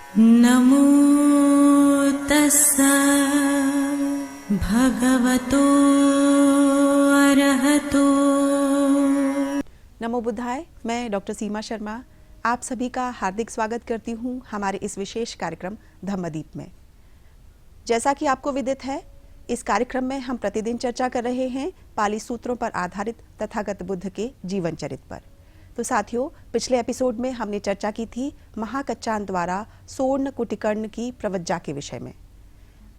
नमो तस्सा भगवतो अरहतो। नमो बुद्धाय। मैं डॉक्टर सीमा शर्मा आप सभी का हार्दिक स्वागत करती हूँ हमारे इस विशेष कार्यक्रम धम्मदीप में। जैसा कि आपको विदित है, इस कार्यक्रम में हम प्रतिदिन चर्चा कर रहे हैं पाली सूत्रों पर आधारित तथागत बुद्ध के जीवन चरित्र पर। तो साथियों, पिछले एपिसोड में हमने चर्चा की थी महाकच्चान द्वारा स्वर्ण कुटिकर्ण की प्रवज्जा के विषय में।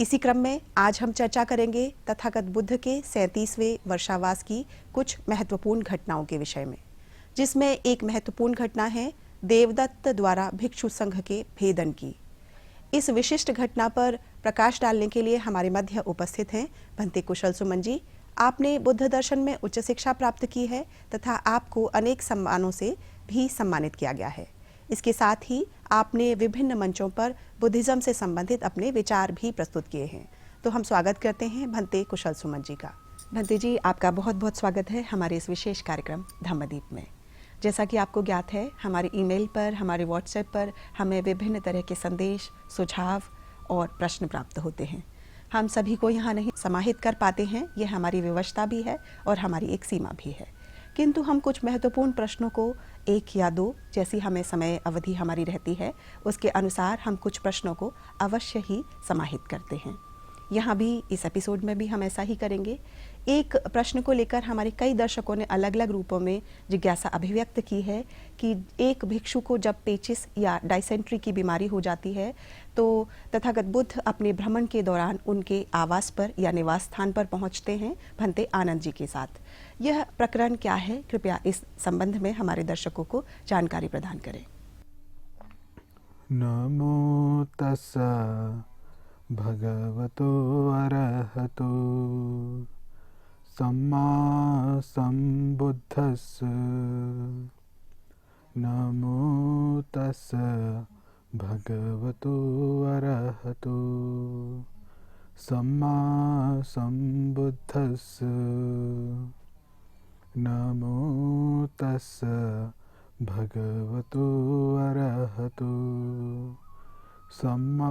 इसी क्रम में आज हम चर्चा करेंगे तथागत बुद्ध के 37वें वर्षावास की कुछ महत्वपूर्ण घटनाओं के विषय में, जिसमें एक महत्वपूर्ण घटना है देवदत्त द्वारा भिक्षु संघ के भेदन की। इस विशिष्ट घटना पर प्रकाश डालने के लिए हमारे मध्य उपस्थित हैं भंते कुशल सुमन जी। आपने बुद्ध दर्शन में उच्च शिक्षा प्राप्त की है तथा आपको अनेक सम्मानों से भी सम्मानित किया गया है। इसके साथ ही आपने विभिन्न मंचों पर बुद्धिज्म से संबंधित अपने विचार भी प्रस्तुत किए हैं। तो हम स्वागत करते हैं भंते कुशल सुमन जी का। भंते जी, आपका बहुत बहुत स्वागत है हमारे इस विशेष कार्यक्रम धम्मदीप में। जैसा कि आपको ज्ञात है, हमारे ईमेल पर, हमारे व्हाट्सएप पर हमें विभिन्न तरह के संदेश, सुझाव और प्रश्न प्राप्त होते हैं। हम सभी को यहाँ नहीं समाहित कर पाते हैं, ये हमारी विवशता भी है और हमारी एक सीमा भी है। किंतु हम कुछ महत्वपूर्ण प्रश्नों को, एक या दो जैसी हमें समय अवधि हमारी रहती है, उसके अनुसार हम कुछ प्रश्नों को अवश्य ही समाहित करते हैं। यहाँ भी इस एपिसोड में भी हम ऐसा ही करेंगे। एक प्रश्न को लेकर हमारे कई दर्शकों ने अलग अलग रूपों में जिज्ञासा अभिव्यक्त की है कि एक भिक्षु को जब पेचिस या डाइसेंट्री की बीमारी हो जाती है तो तथागत बुद्ध अपने भ्रमण के दौरान उनके आवास पर या निवास स्थान पर पहुंचते हैं भंते आनंद जी के साथ। यह प्रकरण क्या है, कृपया इस संबंध में हमारे दर्शकों को जानकारी प्रदान करें। नमो तस्सा भगवतो अरहतो सम्मा सम्बुद्धस्स। नमो तस्सा भगवतो अरहतो सम्मा सम्बुद्धस्स। नमो तस्सा भगवतो अरहतो सम्मा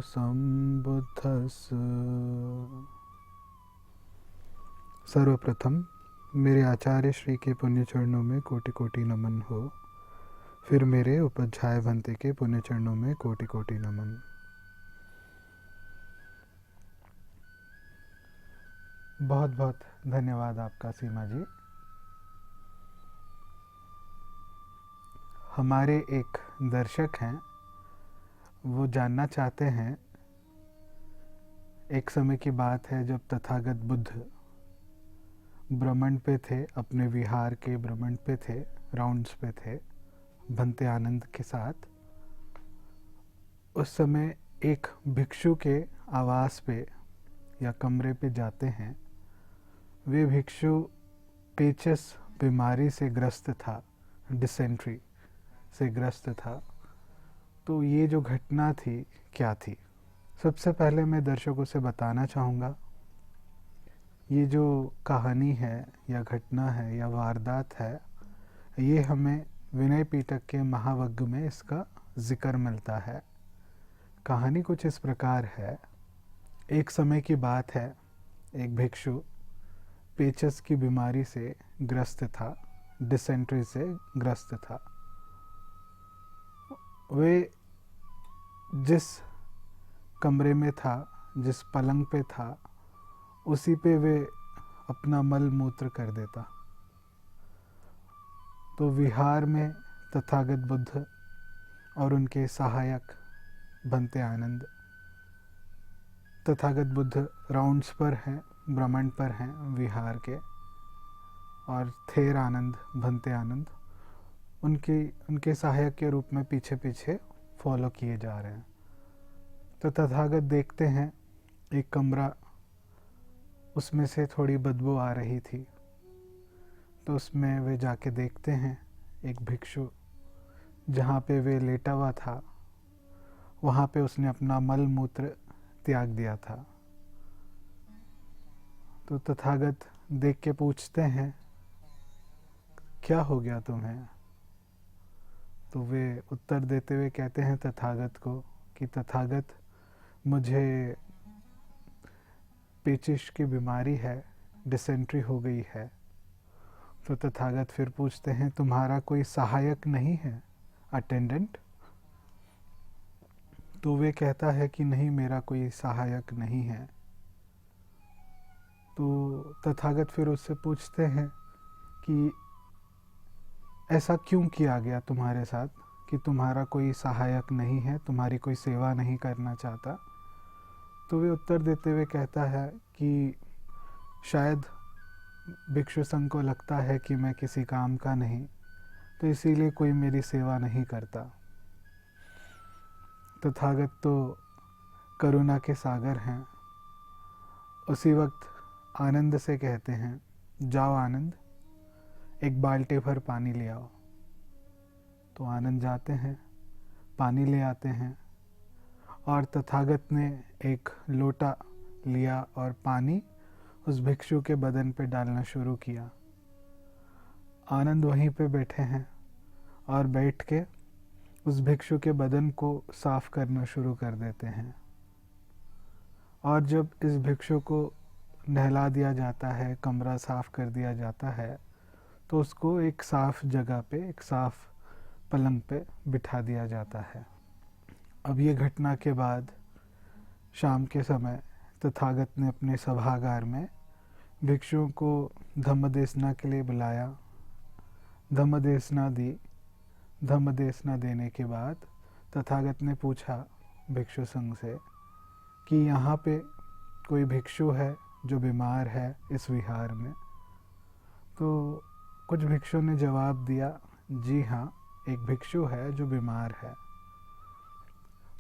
सम्बुद्धस्स। सर्वप्रथम मेरे आचार्य श्री के पुण्य चरणों में कोटि कोटि नमन हो। फिर मेरे उपाध्याय भंते के पुण्य चरणों में कोटि कोटि नमन। बहुत बहुत धन्यवाद आपका सीमा जी। हमारे एक दर्शक हैं, वो जानना चाहते हैं, एक समय की बात है जब तथागत बुद्ध भ्रमण पे थे, अपने विहार के भ्रमण पे थे, राउंड्स पे थे भंते आनंद के साथ। उस समय एक भिक्षु के आवास पे या कमरे पे जाते हैं। वे भिक्षु पेचस बीमारी से ग्रस्त था, डिसेंट्री से ग्रस्त था। तो ये जो घटना थी क्या थी? सबसे पहले मैं दर्शकों से बताना चाहूँगा, ये जो कहानी है या घटना है या वारदात है, ये हमें विनय पिटक के महावग्ग में इसका जिक्र मिलता है। कहानी कुछ इस प्रकार है। एक समय की बात है, एक भिक्षु पेचस की बीमारी से ग्रस्त था, डिसेंट्री से ग्रस्त था। वे जिस कमरे में था, जिस पलंग पे था, उसी पे वे अपना मल मूत्र कर देता। तो विहार में तथागत बुद्ध और उनके सहायक भंते आनंद, तथागत बुद्ध राउंड्स पर हैं, भ्रमण पर हैं विहार के, और थेर आनंद, भंते आनंद उनके सहायक के रूप में पीछे पीछे फॉलो किए जा रहे हैं। तो तथागत देखते हैं एक कमरा, उसमें से थोड़ी बदबू आ रही थी। तो उसमें वे जाके देखते हैं एक भिक्षु जहाँ पे वे लेटा हुआ था, वहाँ पे उसने अपना मल मूत्र त्याग दिया था। तो तथागत देख के पूछते हैं, क्या हो गया तुम्हें? तो वे उत्तर देते हुए कहते हैं तथागत को कि तथागत, मुझे पेचिश की बीमारी है, डिसेंट्री हो गई है। तो तथागत फिर पूछते हैं, तुम्हारा कोई सहायक नहीं है, अटेंडेंट? तो वे कहता है कि नहीं, मेरा कोई सहायक नहीं है। तो तथागत फिर उससे पूछते हैं कि ऐसा क्यों किया गया तुम्हारे साथ कि तुम्हारा कोई सहायक नहीं है, तुम्हारी कोई सेवा नहीं करना चाहता? तो वे उत्तर देते हुए कहता है कि शायद भिक्षु संघ को लगता है कि मैं किसी काम का नहीं, तो इसीलिए कोई मेरी सेवा नहीं करता। तथागत तो करुणा के सागर हैं। उसी वक्त आनंद से कहते हैं, जाओ आनंद, एक बाल्टी भर पानी ले आओ। तो आनंद जाते हैं, पानी ले आते हैं और तथागत ने एक लोटा लिया और पानी उस भिक्षु के बदन पे डालना शुरू किया। आनंद वहीं पे बैठे हैं और बैठ के उस भिक्षु के बदन को साफ करना शुरू कर देते हैं। और जब इस भिक्षु को नहला दिया जाता है, कमरा साफ कर दिया जाता है, तो उसको एक साफ जगह पे, एक साफ पलंग पे बिठा दिया जाता है। अब ये घटना के बाद शाम के समय तथागत ने अपने सभागार में भिक्षुओं को धम्मदेशना के लिए बुलाया। धम्मदेशना दी। धम्मदेशना देने के बाद तथागत ने पूछा भिक्षु संघ से कि यहाँ पे कोई भिक्षु है जो बीमार है इस विहार में? तो कुछ भिक्षुओं ने जवाब दिया, जी हाँ, एक भिक्षु है जो बीमार है।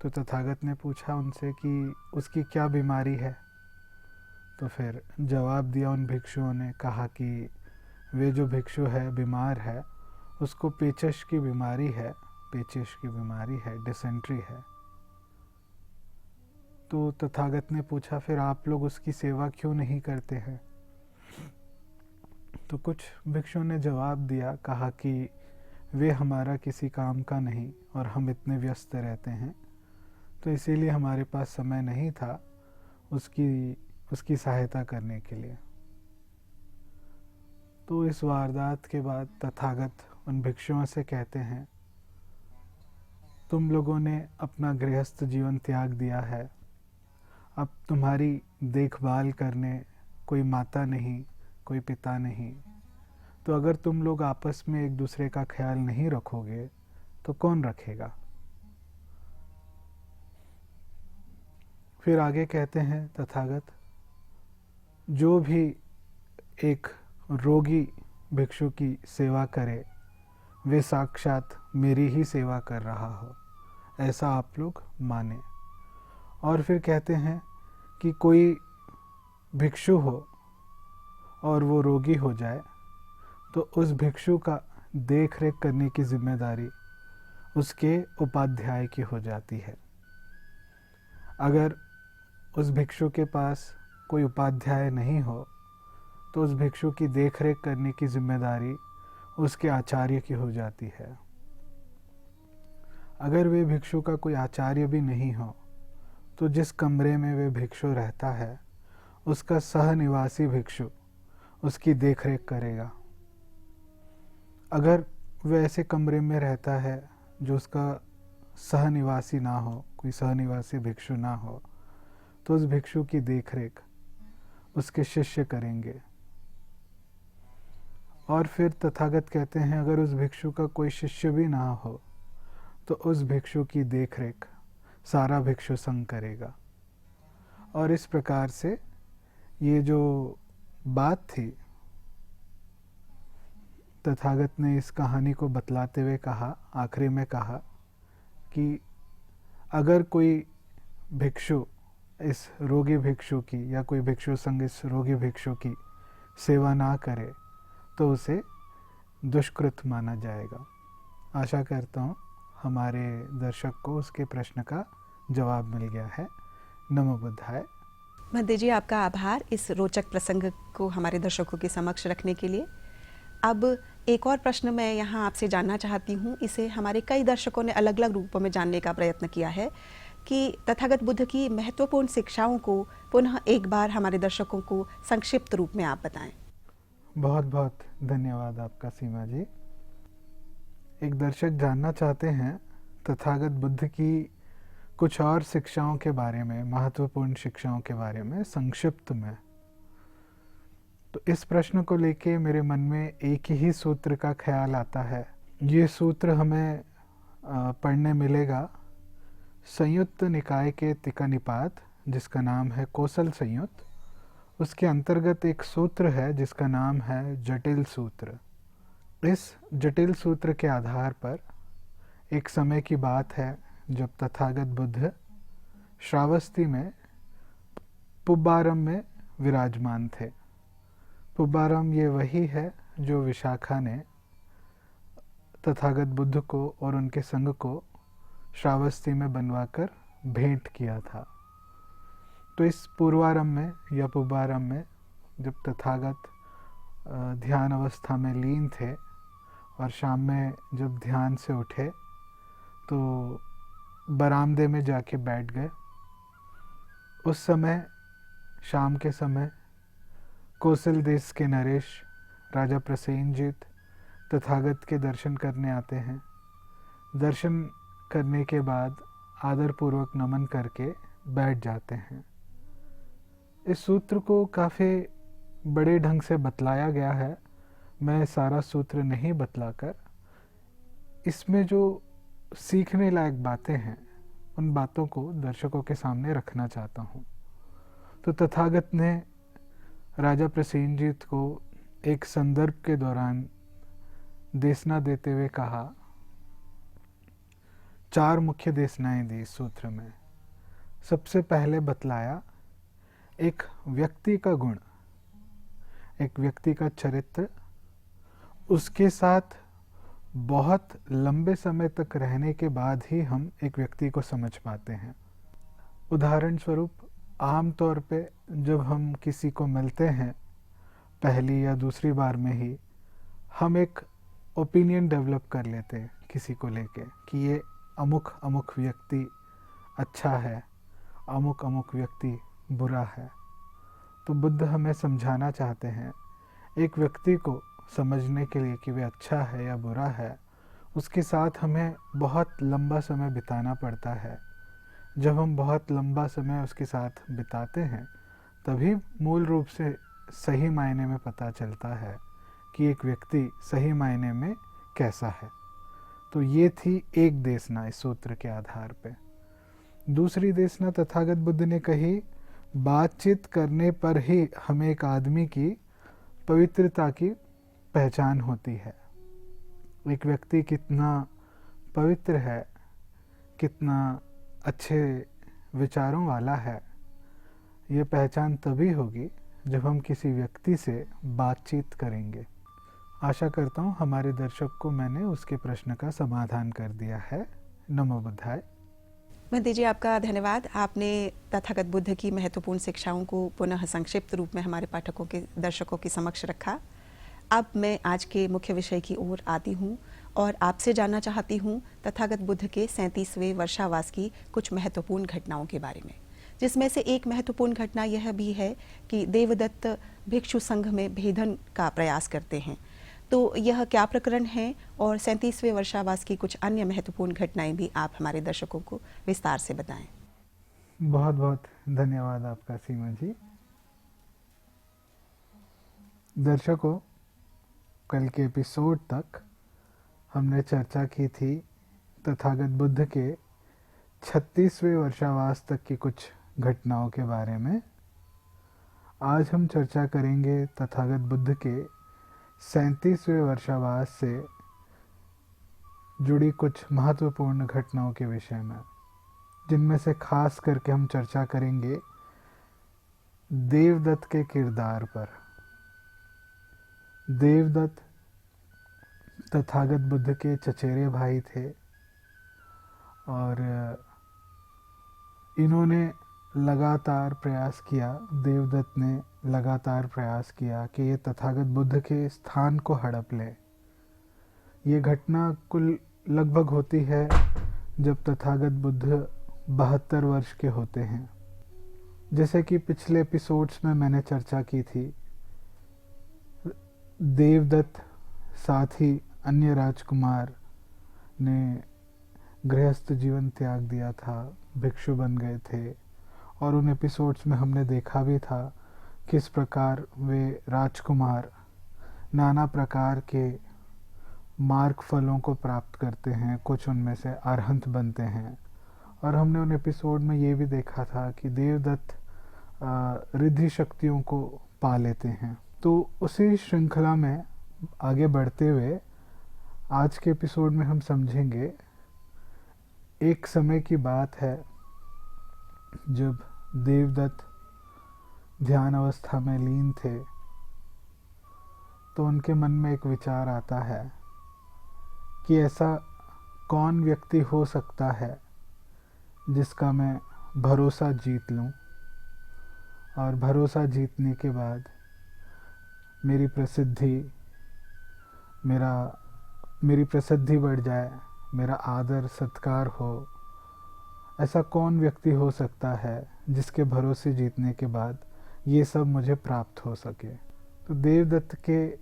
तो तथागत ने पूछा उनसे कि उसकी क्या बीमारी है? तो फिर जवाब दिया उन भिक्षुओं ने, कहा कि वे जो भिक्षु है बीमार है, उसको पेचिश की बीमारी है, पेचिश की बीमारी है, डिसेंट्री है। तो तथागत ने पूछा, फिर आप लोग उसकी सेवा क्यों नहीं करते हैं? तो कुछ भिक्षुओं ने जवाब दिया, कहा कि वे हमारा किसी काम का नहीं और हम इतने व्यस्त रहते हैं, तो इसीलिए हमारे पास समय नहीं था उसकी सहायता करने के लिए। तो इस वारदात के बाद तथागत उन भिक्षुओं से कहते हैं, तुम लोगों ने अपना गृहस्थ जीवन त्याग दिया है, अब तुम्हारी देखभाल करने कोई माता नहीं, कोई पिता नहीं, तो अगर तुम लोग आपस में एक दूसरे का ख्याल नहीं रखोगे तो कौन रखेगा? फिर आगे कहते हैं तथागत, जो भी एक रोगी भिक्षु की सेवा करे वे साक्षात मेरी ही सेवा कर रहा हो, ऐसा आप लोग माने। और फिर कहते हैं कि कोई भिक्षु हो और वो रोगी हो जाए तो उस भिक्षु का देख रेख करने की जिम्मेदारी उसके उपाध्याय की हो जाती है। अगर उस भिक्षु के पास कोई उपाध्याय नहीं हो तो उस भिक्षु की देख रेख करने की जिम्मेदारी उसके आचार्य की हो जाती है। अगर वे भिक्षु का कोई आचार्य भी नहीं हो तो जिस कमरे में वे भिक्षु रहता है उसका सहनिवासी भिक्षु उसकी देखरेख करेगा। अगर वह ऐसे कमरे में रहता है जो उसका सहनिवासी ना हो, कोई सहनिवासी भिक्षु ना हो, तो उस भिक्षु की देखरेख उसके शिष्य करेंगे। और फिर तथागत कहते हैं, अगर उस भिक्षु का कोई शिष्य भी ना हो तो उस भिक्षु की देखरेख सारा भिक्षु संघ करेगा। और इस प्रकार से ये जो बात थी, तथागत ने इस कहानी को बतलाते हुए कहा, आखिरी में कहा कि अगर कोई भिक्षु इस रोगी भिक्षु की या कोई भिक्षु संघ इस रोगी भिक्षु की सेवा ना करे तो उसे दुष्कृत माना जाएगा। आशा करता हूँ हमारे दर्शक को उसके प्रश्न का जवाब मिल गया है। नमो बुद्धाय। महंत जी, आपका आभार इस रोचक प्रसंग को हमारे दर्शकों के समक्ष रखने के लिए। अब एक और प्रश्न मैं यहाँ आपसे जानना चाहती हूँ, इसे हमारे कई दर्शकों ने अलग अलग रूपों में जानने का प्रयत्न किया है कि तथागत बुद्ध की महत्वपूर्ण शिक्षाओं को पुनः एक बार हमारे दर्शकों को संक्षिप्त रूप में आप बताएं। बहुत बहुत धन्यवाद आपका सीमा जी। एक दर्शक जानना चाहते हैं तथागत बुद्ध की कुछ और शिक्षाओं के बारे में, महत्वपूर्ण शिक्षाओं के बारे में संक्षिप्त में। तो इस प्रश्न को लेके मेरे मन में एक ही सूत्र का ख्याल आता है। ये सूत्र हमें पढ़ने मिलेगा संयुक्त निकाय के टिका निपात, जिसका नाम है कौशल संयुक्त। उसके अंतर्गत एक सूत्र है जिसका नाम है जटिल सूत्र। इस जटिल सूत्र के आधार पर एक समय की बात है जब तथागत बुद्ध श्रावस्ती में पुब्बारम में विराजमान थे। पुब्बारम ये वही है जो विशाखा ने तथागत बुद्ध को और उनके संघ को श्रावस्ती में बनवाकर भेंट किया था। तो इस पूर्वारम में या पुब्बारम में जब तथागत ध्यान अवस्था में लीन थे और शाम में जब ध्यान से उठे तो बरामदे में जाके बैठ गए। उस समय शाम के समय कौशल देश के नरेश राजा प्रसेनजीत तथागत के दर्शन करने आते हैं। दर्शन करने के बाद आदरपूर्वक नमन करके बैठ जाते हैं। इस सूत्र को काफ़ी बड़े ढंग से बतलाया गया है। मैं सारा सूत्र नहीं बतलाकर इसमें जो सीखने लायक बातें हैं उन बातों को दर्शकों के सामने रखना चाहता हूँ। तो तथागत ने राजा प्रसेनजीत को एक संदर्भ के दौरान देशना देते हुए कहा, 4 मुख्य देशनाएं दी इस सूत्र में। सबसे पहले बतलाया एक व्यक्ति का गुण, एक व्यक्ति का चरित्र, उसके साथ बहुत लंबे समय तक रहने के बाद ही हम एक व्यक्ति को समझ पाते हैं। उदाहरण स्वरूप आम तौर पे जब हम किसी को मिलते हैं पहली या दूसरी बार में ही हम एक ओपिनियन डेवलप कर लेते हैं किसी को लेके कि ये अमुक अमुक व्यक्ति अच्छा है, अमुक अमुक व्यक्ति बुरा है। तो बुद्ध हमें समझाना चाहते हैं एक व्यक्ति को समझने के लिए कि वे अच्छा है या बुरा है, उसके साथ हमें बहुत लंबा समय बिताना पड़ता है। जब हम बहुत लंबा समय उसके साथ बिताते हैं तभी मूल रूप से सही मायने में पता चलता है कि एक व्यक्ति सही मायने में कैसा है। तो ये थी एक देशना इस सूत्र के आधार पे। दूसरी देशना तथागत बुद्ध ने कही, बातचीत करने पर ही हमें एक आदमी की पवित्रता की पहचान होती है। एक व्यक्ति कितना पवित्र है, कितना अच्छे विचारों वाला है, ये पहचान तभी होगी जब हम किसी व्यक्ति से बातचीत करेंगे। आशा करता हूँ हमारे दर्शक को मैंने उसके प्रश्न का समाधान कर दिया है। नमो बुद्धाय। महंत जी, आपका धन्यवाद। आपने तथागत बुद्ध की महत्वपूर्ण शिक्षाओं को पुनः संक्षिप्त रूप में हमारे पाठकों के दर्शकों के समक्ष रखा। अब मैं आज के मुख्य विषय की ओर आती हूँ और आपसे जानना चाहती हूँ तथागत बुद्ध के 37वें वर्षावास की कुछ महत्वपूर्ण घटनाओं के बारे में, जिसमें से एक महत्वपूर्ण घटना यह भी है कि देवदत्त भिक्षु संघ में भेदन का प्रयास करते हैं। तो यह क्या प्रकरण है और 37वें वर्षावास की कुछ अन्य महत्वपूर्ण घटनाएं भी आप हमारे दर्शकों को विस्तार से बताएं। बहुत बहुत धन्यवाद आपका सीमा जी। दर्शकों, कल के एपिसोड तक हमने चर्चा की थी तथागत बुद्ध के 36वें वर्षावास तक की कुछ घटनाओं के बारे में। आज हम चर्चा करेंगे तथागत बुद्ध के 37वें वर्षावास से जुड़ी कुछ महत्वपूर्ण घटनाओं के विषय में, जिनमें से खास करके हम चर्चा करेंगे देवदत्त के किरदार पर। देवदत्त तथागत बुद्ध के चचेरे भाई थे और इन्होंने लगातार प्रयास किया, देवदत्त ने लगातार प्रयास किया कि ये तथागत बुद्ध के स्थान को हड़प ले, ये घटना कुल लगभग होती है जब तथागत बुद्ध 72 वर्ष के होते हैं। जैसे कि पिछले एपिसोड्स में मैंने चर्चा की थी, देवदत्त साथ ही अन्य राजकुमार ने गृहस्थ जीवन त्याग दिया था, भिक्षु बन गए थे, और उन एपिसोड्स में हमने देखा भी था किस प्रकार वे राजकुमार नाना प्रकार के मार्ग फलों को प्राप्त करते हैं, कुछ उनमें से अरहंत बनते हैं। और हमने उन एपिसोड में ये भी देखा था कि देवदत्त रिद्धि शक्तियों को पा लेते हैं। तो उसी श्रृंखला में आगे बढ़ते हुए आज के एपिसोड में हम समझेंगे, एक समय की बात है जब देवदत्त ध्यान अवस्था में लीन थे, तो उनके मन में एक विचार आता है कि ऐसा कौन व्यक्ति हो सकता है जिसका मैं भरोसा जीत लूं, और भरोसा जीतने के बाद मेरी प्रसिद्धि बढ़ जाए, मेरा आदर सत्कार हो। ऐसा कौन व्यक्ति हो सकता है जिसके भरोसे जीतने के बाद ये सब मुझे प्राप्त हो सके। तो देवदत्त के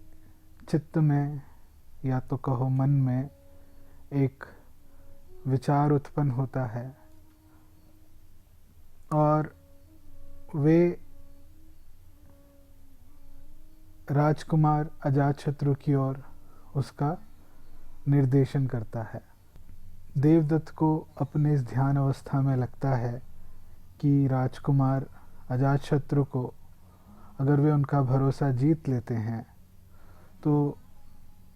चित्त में, या तो कहो मन में, एक विचार उत्पन्न होता है और वे राजकुमार अजातशत्रु की ओर उसका निर्देशन करता है। देवदत्त को अपने इस ध्यान अवस्था में लगता है कि राजकुमार अजातशत्रु को अगर वे उनका भरोसा जीत लेते हैं तो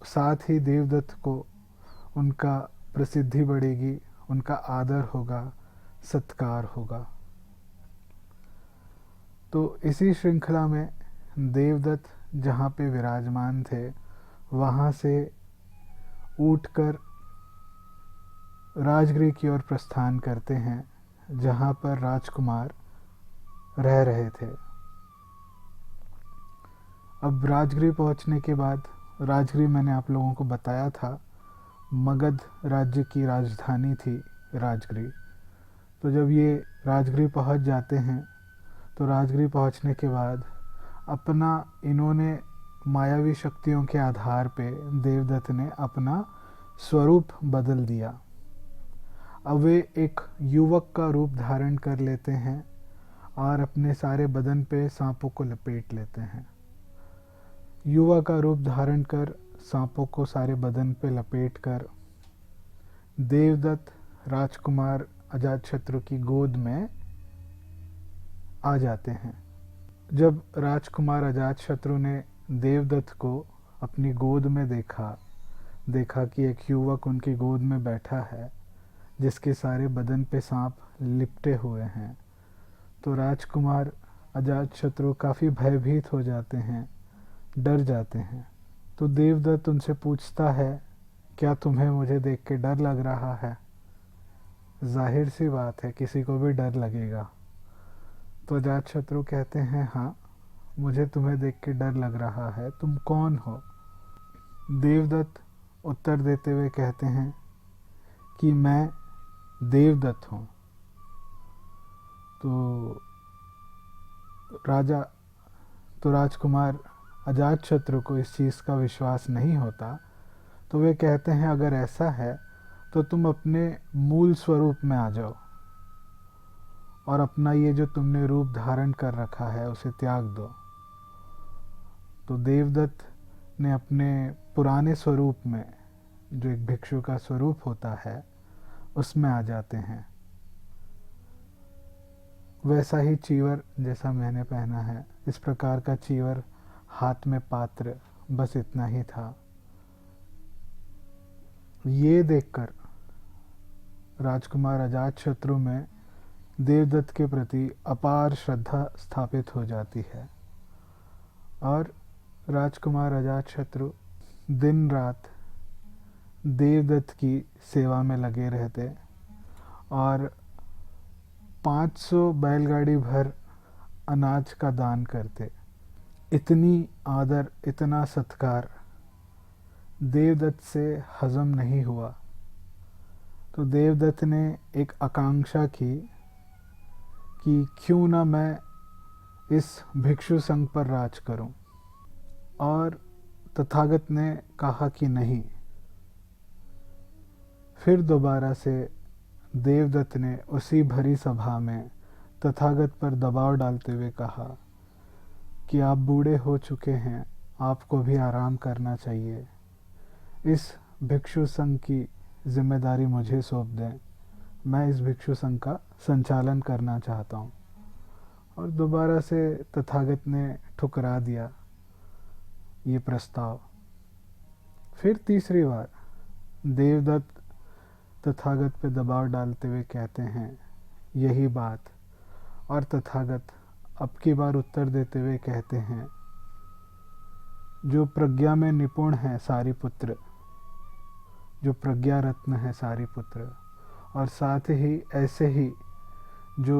साथ ही देवदत्त को उनका प्रसिद्धि बढ़ेगी, उनका आदर होगा, सत्कार होगा। तो इसी श्रृंखला में देवदत्त जहाँ पे विराजमान थे वहाँ से उठकर राजगृह की ओर प्रस्थान करते हैं, जहाँ पर राजकुमार रह रहे थे। अब राजगृह पहुँचने के बाद, राजगृह मैंने आप लोगों को बताया था मगध राज्य की राजधानी थी राजगृह। तो जब ये राजगृह पहुँच जाते हैं तो राजगृह पहुँचने के बाद अपना इन्होंने मायावी शक्तियों के आधार पे देवदत्त ने अपना स्वरूप बदल दिया। अब वे एक युवक का रूप धारण कर लेते हैं और अपने सारे बदन पे सांपों को लपेट लेते हैं। युवा का रूप धारण कर सांपों को सारे बदन पे लपेट कर देवदत्त राजकुमार अजातशत्रु की गोद में आ जाते हैं। जब राजकुमार अजातशत्रु ने देवदत्त को अपनी गोद में देखा कि एक युवक उनकी गोद में बैठा है जिसके सारे बदन पे सांप लिपटे हुए हैं, तो राजकुमार अजातशत्रु काफ़ी भयभीत हो जाते हैं, डर जाते हैं। तो देवदत्त उनसे पूछता है, क्या तुम्हें मुझे देख के डर लग रहा है? जाहिर सी बात है, किसी को भी डर लगेगा। तो अजातशत्रु कहते हैं, हाँ, मुझे तुम्हें देख के डर लग रहा है, तुम कौन हो? देवदत्त उत्तर देते हुए कहते हैं कि मैं देवदत्त हूँ। तो राजकुमार अजातशत्रु को इस चीज़ का विश्वास नहीं होता, तो वे कहते हैं, अगर ऐसा है तो तुम अपने मूल स्वरूप में आ जाओ और अपना ये जो तुमने रूप धारण कर रखा है उसे त्याग दो। तो देवदत्त ने अपने पुराने स्वरूप में, जो एक भिक्षु का स्वरूप होता है, उसमें आ जाते हैं। वैसा ही चीवर जैसा मैंने पहना है, इस प्रकार का चीवर, हाथ में पात्र, बस इतना ही था। ये देखकर राजकुमार अजातशत्रु में देवदत्त के प्रति अपार श्रद्धा स्थापित हो जाती है और राजकुमार अजातशत्रु दिन रात देवदत्त की सेवा में लगे रहते और 500 बैलगाड़ी भर अनाज का दान करते। इतनी आदर, इतना सत्कार देवदत्त से हजम नहीं हुआ। तो देवदत्त ने एक आकांक्षा की कि क्यों ना मैं इस भिक्षु संघ पर राज करूं। और तथागत ने कहा कि नहीं। फिर दोबारा से देवदत्त ने उसी भरी सभा में तथागत पर दबाव डालते हुए कहा कि आप बूढ़े हो चुके हैं, आपको भी आराम करना चाहिए। इस भिक्षु संघ की जिम्मेदारी मुझे सौंप दें, मैं इस भिक्षु संघ का संचालन करना चाहता हूँ। और दोबारा से तथागत ने ठुकरा दिया ये प्रस्ताव। फिर तीसरी बार देवदत्त तथागत पे दबाव डालते हुए कहते हैं यही बात, और तथागत अब की बार उत्तर देते हुए कहते हैं, जो प्रज्ञा में निपुण है सारिपुत्र, जो प्रज्ञा रत्न है सारिपुत्र, और साथ ही ऐसे ही जो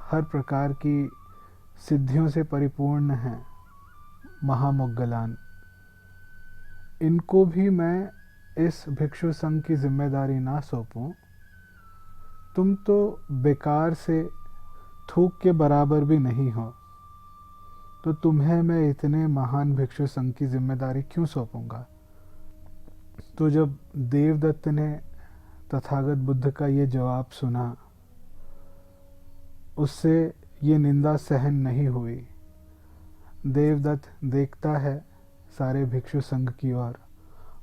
हर प्रकार की सिद्धियों से परिपूर्ण हैं महामोग्गलान, इनको भी मैं इस भिक्षु संघ की जिम्मेदारी ना सौंपूं। तुम तो बेकार से थूक के बराबर भी नहीं हो, तो तुम्हें मैं इतने महान भिक्षु संघ की जिम्मेदारी क्यों सौंपूंगा। तो जब देवदत्त ने तथागत बुद्ध का ये जवाब सुना, उससे ये निंदा सहन नहीं हुई। देवदत्त देखता है सारे भिक्षु संघ की ओर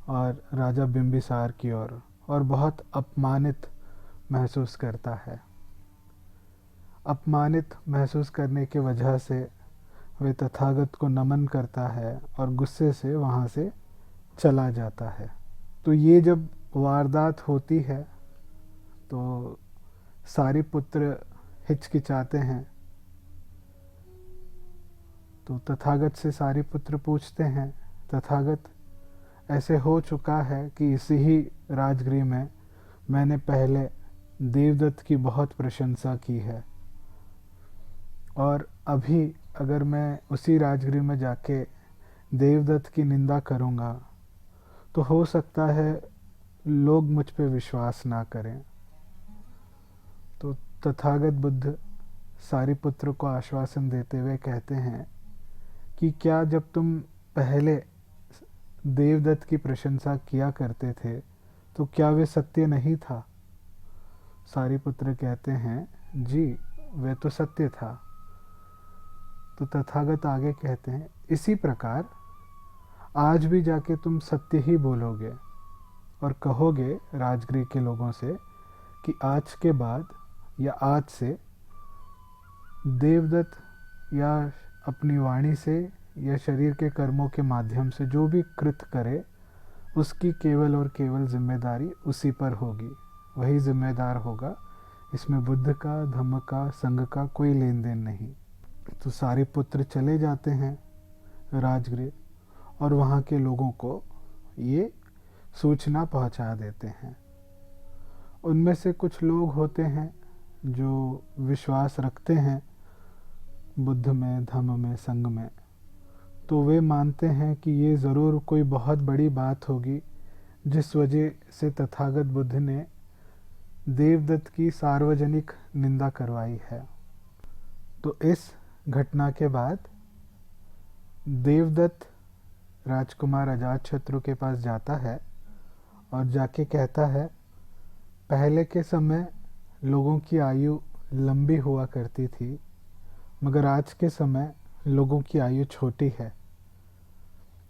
और राजा बिंबिसार की ओर, और बहुत अपमानित महसूस करता है। अपमानित महसूस करने के वजह से वे तथागत को नमन करता है और गुस्से से वहाँ से चला जाता है। तो ये जब वारदात होती है तो सारिपुत्र हिचकिचाते हैं। तो तथागत से सारिपुत्र पूछते हैं, तथागत ऐसे हो चुका है कि इसी ही राजगृह में मैंने पहले देवदत्त की बहुत प्रशंसा की है, और अभी अगर मैं उसी राजगृह में जाके देवदत्त की निंदा करूँगा तो हो सकता है लोग मुझ पे विश्वास ना करें। तो तथागत बुद्ध सारिपुत्र को आश्वासन देते हुए कहते हैं कि क्या जब तुम पहले देवदत्त की प्रशंसा किया करते थे तो क्या वे सत्य नहीं था। सारिपुत्र कहते हैं जी वे तो सत्य था। तो तथागत आगे कहते हैं, इसी प्रकार आज भी जाके तुम सत्य ही बोलोगे और कहोगे राजगृह के लोगों से कि आज के बाद या आज से देवदत्त या अपनी वाणी से या शरीर के कर्मों के माध्यम से जो भी कृत करे उसकी केवल और केवल जिम्मेदारी उसी पर होगी, वही जिम्मेदार होगा। इसमें बुद्ध का, धम्म का, संघ का कोई लेन देन नहीं। तो सारे पुत्र चले जाते हैं राजगृह और वहाँ के लोगों को ये सूचना पहुँचा देते हैं। उनमें से कुछ लोग होते हैं जो विश्वास रखते हैं बुद्ध में, धम्म में, संघ में, तो वे मानते हैं कि ये ज़रूर कोई बहुत बड़ी बात होगी जिस वजह से तथागत बुद्ध ने देवदत्त की सार्वजनिक निंदा करवाई है। तो इस घटना के बाद देवदत्त राजकुमार अजातशत्रु के पास जाता है और जाके कहता है, पहले के समय लोगों की आयु लंबी हुआ करती थी, मगर आज के समय लोगों की आयु छोटी है।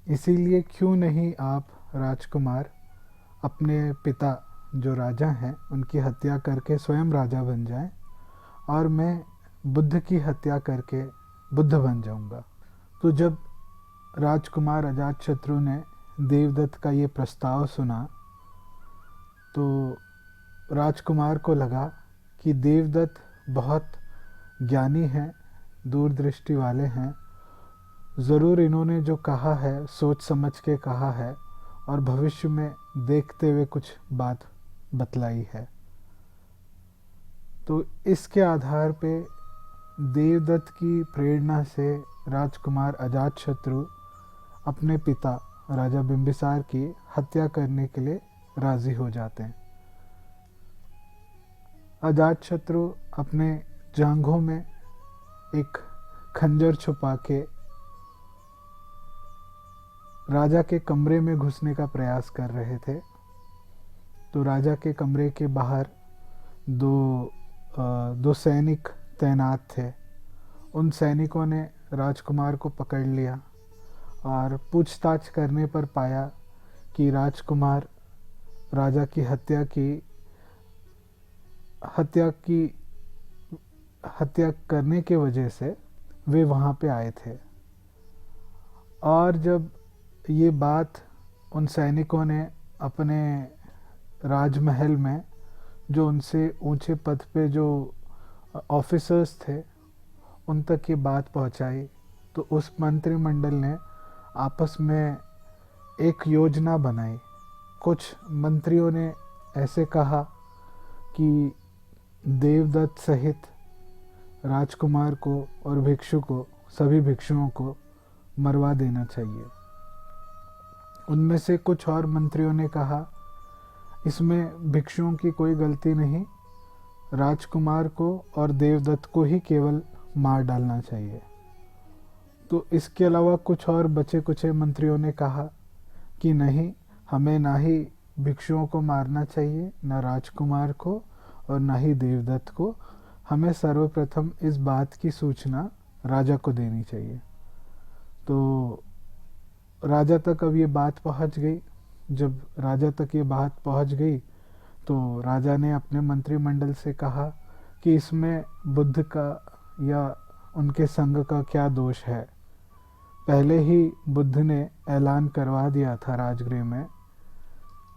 इसीलिए क्यों नहीं आप राजकुमार अपने पिता जो राजा हैं उनकी हत्या करके स्वयं राजा बन जाएं और मैं बुद्ध की हत्या करके बुद्ध बन जाऊंगा। तो जब राजकुमार अजातशत्रु ने देवदत्त का ये प्रस्ताव सुना तो राजकुमार को लगा कि देवदत्त बहुत ज्ञानी हैं, दूरदृष्टि वाले हैं, ज़रूर इन्होंने जो कहा है सोच समझ के कहा है और भविष्य में देखते हुए कुछ बात बतलाई है। तो इसके आधार पे देवदत्त की प्रेरणा से राजकुमार अजातशत्रु अपने पिता राजा बिंबिसार की हत्या करने के लिए राजी हो जाते हैं। अजातशत्रु अपने जांघों में एक खंजर छुपा के राजा के कमरे में घुसने का प्रयास कर रहे थे। तो राजा के कमरे के बाहर दो सैनिक तैनात थे। उन सैनिकों ने राजकुमार को पकड़ लिया और पूछताछ करने पर पाया कि राजकुमार राजा की हत्या करने के वजह से वे वहाँ पे आए थे। और जब ये बात उन सैनिकों ने अपने राजमहल में जो उनसे ऊंचे पद पे जो ऑफिसर्स थे उन तक ये बात पहुंचाई, तो उस मंत्रिमंडल ने आपस में एक योजना बनाई। कुछ मंत्रियों ने ऐसे कहा कि देवदत्त सहित राजकुमार को और सभी भिक्षुओं को मरवा देना चाहिए। उनमें से कुछ और मंत्रियों ने कहा इसमें भिक्षुओं की कोई गलती नहीं, राजकुमार को और देवदत्त को ही केवल मार डालना चाहिए। तो इसके अलावा कुछ और बचे कुचे मंत्रियों ने कहा कि नहीं, हमें ना ही भिक्षुओं को मारना चाहिए, ना राजकुमार को और ना ही देवदत्त को। हमें सर्वप्रथम इस बात की सूचना राजा को देनी चाहिए। तो राजा तक अब ये बात पहुंच गई। जब राजा तक ये बात पहुंच गई तो राजा ने अपने मंत्रिमंडल से कहा कि इसमें बुद्ध का या उनके संघ का क्या दोष है। पहले ही बुद्ध ने ऐलान करवा दिया था राजगृह में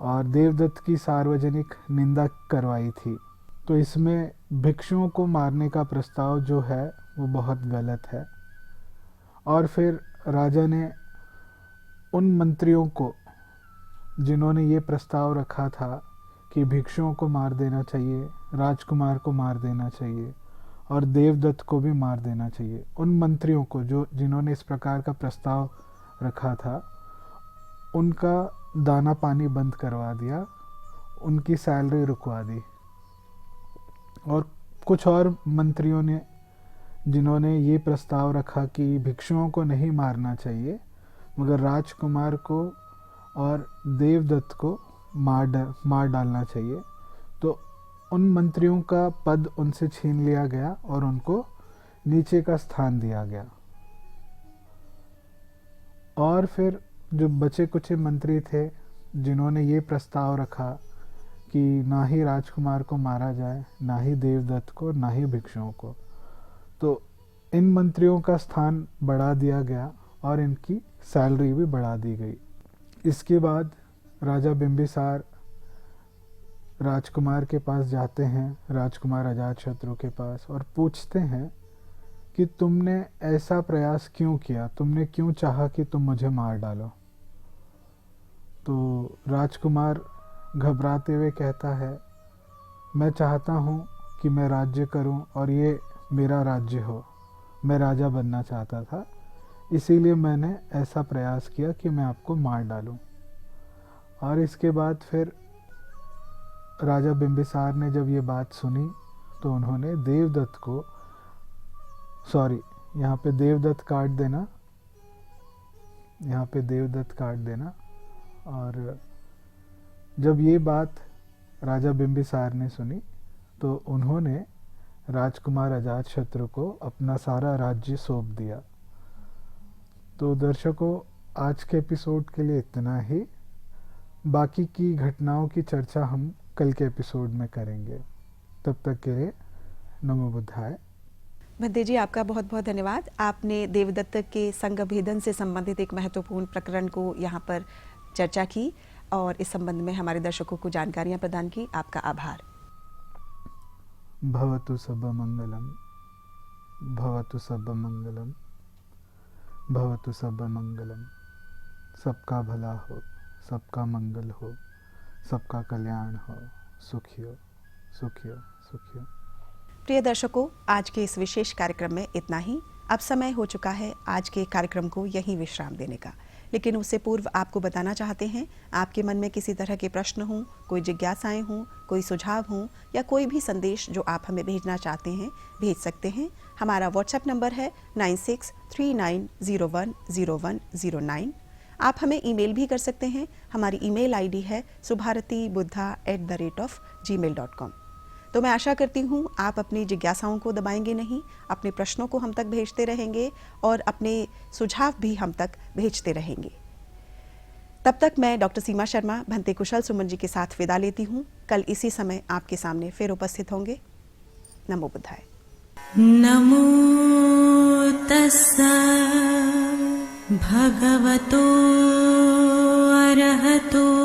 और देवदत्त की सार्वजनिक निंदा करवाई थी। तो इसमें भिक्षुओं को मारने का प्रस्ताव जो है वो बहुत गलत है। और फिर राजा ने उन मंत्रियों को जिन्होंने ये प्रस्ताव रखा था कि भिक्षुओं को मार देना चाहिए, राजकुमार को मार देना चाहिए और देवदत्त को भी मार देना चाहिए, उन मंत्रियों को जिन्होंने इस प्रकार का प्रस्ताव रखा था उनका दाना पानी बंद करवा दिया, उनकी सैलरी रुकवा दी। और कुछ और मंत्रियों ने जिन्होंने ये प्रस्ताव रखा कि भिक्षुओं को नहीं मारना चाहिए मगर राजकुमार को और देवदत्त को मार डालना चाहिए, तो उन मंत्रियों का पद उनसे छीन लिया गया और उनको नीचे का स्थान दिया गया। और फिर जो बचे कुछ मंत्री थे जिन्होंने ये प्रस्ताव रखा कि ना ही राजकुमार को मारा जाए, ना ही देवदत्त को, ना ही भिक्षुओं को, तो इन मंत्रियों का स्थान बढ़ा दिया गया और इनकी सैलरी भी बढ़ा दी गई। इसके बाद राजा बिंबिसार राजकुमार के पास जाते हैं, राजकुमार अजातशत्रु के पास, और पूछते हैं कि तुमने ऐसा प्रयास क्यों किया, तुमने क्यों चाहा कि तुम मुझे मार डालो। तो राजकुमार घबराते हुए कहता है, मैं चाहता हूँ कि मैं राज्य करूँ और ये मेरा राज्य हो, मैं राजा बनना चाहता था, इसीलिए मैंने ऐसा प्रयास किया कि मैं आपको मार डालूं। और इसके बाद फिर राजा बिंबिसार ने जब ये बात सुनी तो उन्होंने देवदत्त को, यहाँ पे देवदत्त काट देना, यहाँ पे देवदत्त काट देना। और जब ये बात राजा बिंबिसार ने सुनी तो उन्होंने राजकुमार अजातशत्रु को अपना सारा राज्य सौंप दिया। तो दर्शकों, आज के एपिसोड के लिए इतना ही। बाकी की घटनाओं की चर्चा हम कल के एपिसोड में करेंगे। तब तक के लिए नमो बुद्धाय। भद्दे जी, आपका बहुत बहुत धन्यवाद। आपने देवदत्त के संघ भेदन से संबंधित एक महत्वपूर्ण प्रकरण को यहाँ पर चर्चा की और इस संबंध में हमारे दर्शकों को जानकारियाँ प्रदान की। आपका आभार। भवतु सब मंगलम, भवतु सब मंगलम, भवतु सब मंगलम। सबका भला हो, सबका मंगल हो, सबका कल्याण हो, सुखी हो, सुखी हो, सुखी हो। प्रिय दर्शकों, आज के इस विशेष कार्यक्रम में इतना ही। अब समय हो चुका है आज के कार्यक्रम को यहीं विश्राम देने का। लेकिन उससे पूर्व आपको बताना चाहते हैं, आपके मन में किसी तरह के प्रश्न हों, कोई जिज्ञासाएं हों, कोई सुझाव हों या कोई भी संदेश जो आप हमें भेजना चाहते हैं, भेज सकते हैं। हमारा व्हाट्सएप नंबर है 9639010109। आप हमें ईमेल भी कर सकते हैं। हमारी ईमेल आईडी है subharatibuddha@gmail.com। तो मैं आशा करती हूँ आप अपनी जिज्ञासाओं को दबाएंगे नहीं, अपने प्रश्नों को हम तक भेजते रहेंगे और अपने सुझाव भी हम तक भेजते रहेंगे। तब तक मैं डॉक्टर सीमा शर्मा भंते कुशल सुमन जी के साथ विदा लेती हूँ। कल इसी समय आपके सामने फिर उपस्थित होंगे। नमो बुद्धाय। नमो तस्सा भगवतो अरहतो